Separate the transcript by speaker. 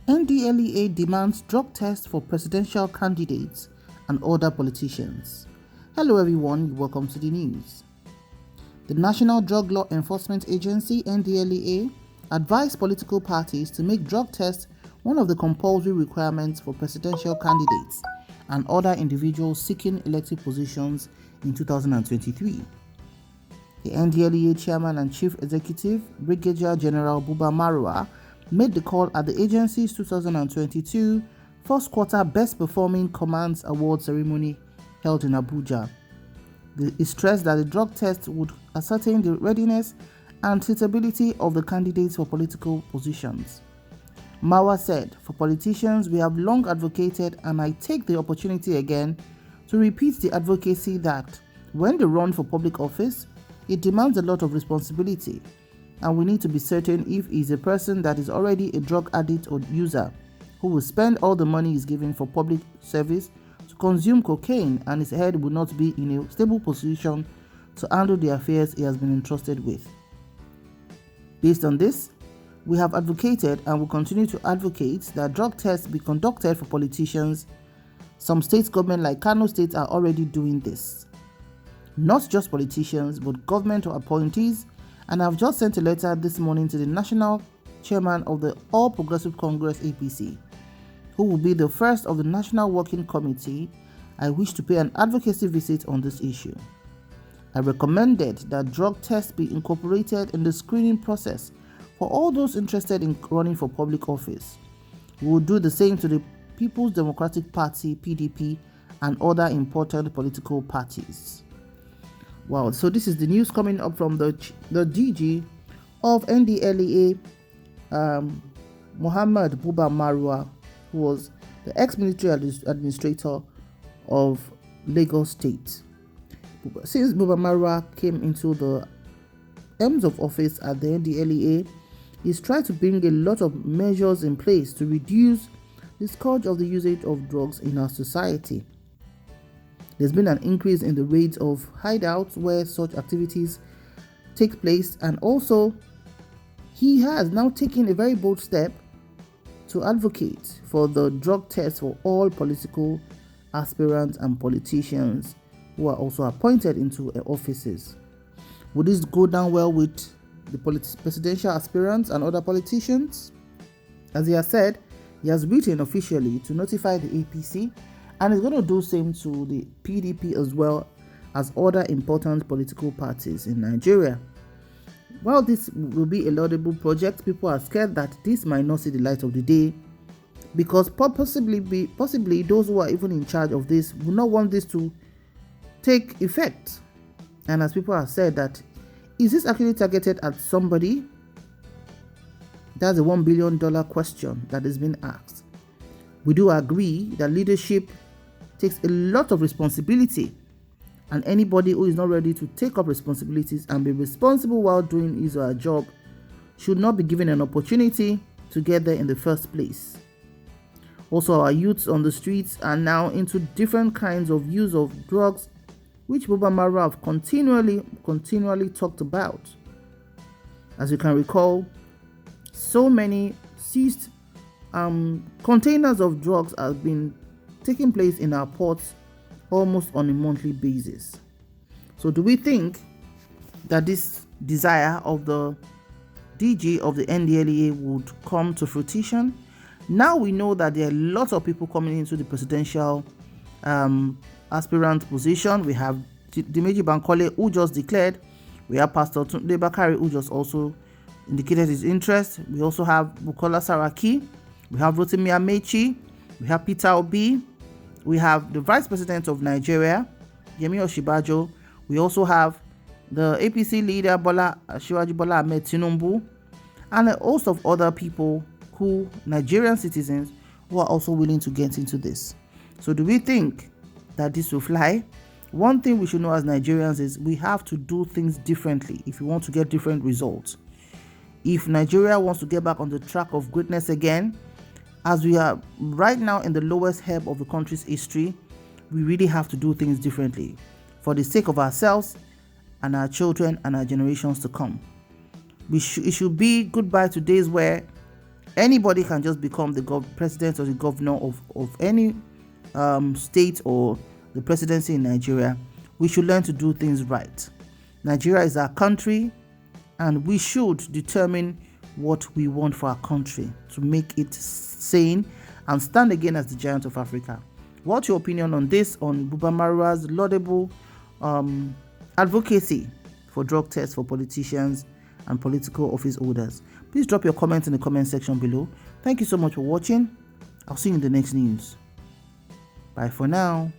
Speaker 1: Ndlea demands drug tests for presidential candidates and other politicians. Hello everyone, welcome to the news. The National Drug Law Enforcement Agency, Ndlea, advised political parties to make drug tests one of the compulsory requirements for presidential candidates and other individuals seeking elective positions in 2023. The Ndlea Chairman and Chief Executive, Brigadier General Buba Marwa, made the call at the agency's 2022 first quarter Best Performing Commands Award ceremony held in Abuja. He stressed that the drug test would ascertain the readiness and suitability of the candidates for political positions. Marwa said, "For politicians, we have long advocated, and I take the opportunity again to repeat the advocacy that when they run for public office, it demands a lot of responsibility, and we need to be certain if he is a person that is already a drug addict or user who will spend all the money he's given for public service to consume cocaine, and his head will not be in a stable position to handle the affairs he has been entrusted with." Based on this, we have advocated and will continue to advocate that drug tests be conducted for politicians. Some state governments like Kano State are already doing this. Not just politicians, but government appointees, and I've just sent a letter this morning to the National Chairman of the All Progressive Congress APC, who will be the first of the National Working Committee. I wish to pay an advocacy visit on this issue. I recommended that drug tests be incorporated in the screening process for all those interested in running for public office. We will do the same to the People's Democratic Party, PDP, and other important political parties. Wow, so this is the news coming up from the DG of Ndlea, Muhammad Buba Marwa, who was the ex-military administrator of Lagos State. Since Buba Marwa came into the terms of office at the Ndlea, he's tried to bring a lot of measures in place to reduce the scourge of the usage of drugs in our society. There's been an increase in the rate of hideouts where such activities take place, and also he has now taken a very bold step to advocate for the drug test for all political aspirants and politicians who are also appointed into offices. Would this go down well with the presidential aspirants and other politicians? As he has said, he has written officially to notify the APC, and is going to do the same to the PDP as well as other important political parties in Nigeria. While this will be a laudable project, people are scared that this might not see the light of the day, because possibly those who are even in charge of this will not want this to take effect. And as people have said, that is this actually targeted at somebody? That's a $1 billion question that has been asked. We do agree that leadership takes a lot of responsibility, and anybody who is not ready to take up responsibilities and be responsible while doing his or her job should not be given an opportunity to get there in the first place. Also, our youths on the streets are now into different kinds of use of drugs, which Buba Marwa have continually talked about. As you can recall, so many seized containers of drugs have been taking place in our ports almost on a monthly basis. So do we think that this desire of the DG of the Ndlea would come to fruition? Now we know that there are lots of people coming into the presidential aspirant position. We have Dimeji Bankole, who just declared. We have Pastor Tunde Bakari, who just also indicated his interest. We also have Bukola Saraki. We have Rotimi Amaechi. We have Peter Obi. We have the Vice President of Nigeria, Yemi Osinbajo. We also have the APC leader, Shivaji Bola Ahmed Tinubu, and a host of other people who, Nigerian citizens, who are also willing to get into this. So do we think that this will fly? One thing we should know as Nigerians is we have to do things differently if we want to get different results. If Nigeria wants to get back on the track of greatness again, as we are right now in the lowest ebb of the country's history, we really have to do things differently for the sake of ourselves and our children and our generations to come. It should be goodbye to days where anybody can just become the president or the governor of any state or the presidency in Nigeria. We should learn to do things right. Nigeria is our country, and we should determine what we want for our country to make it sane and stand again as the giant of Africa. What's your opinion on this, on Buba Marwa's laudable advocacy for drug tests for politicians and political office holders? Please drop your comments in the comment section below. Thank you so much for watching. I'll see you in the next news. Bye for now.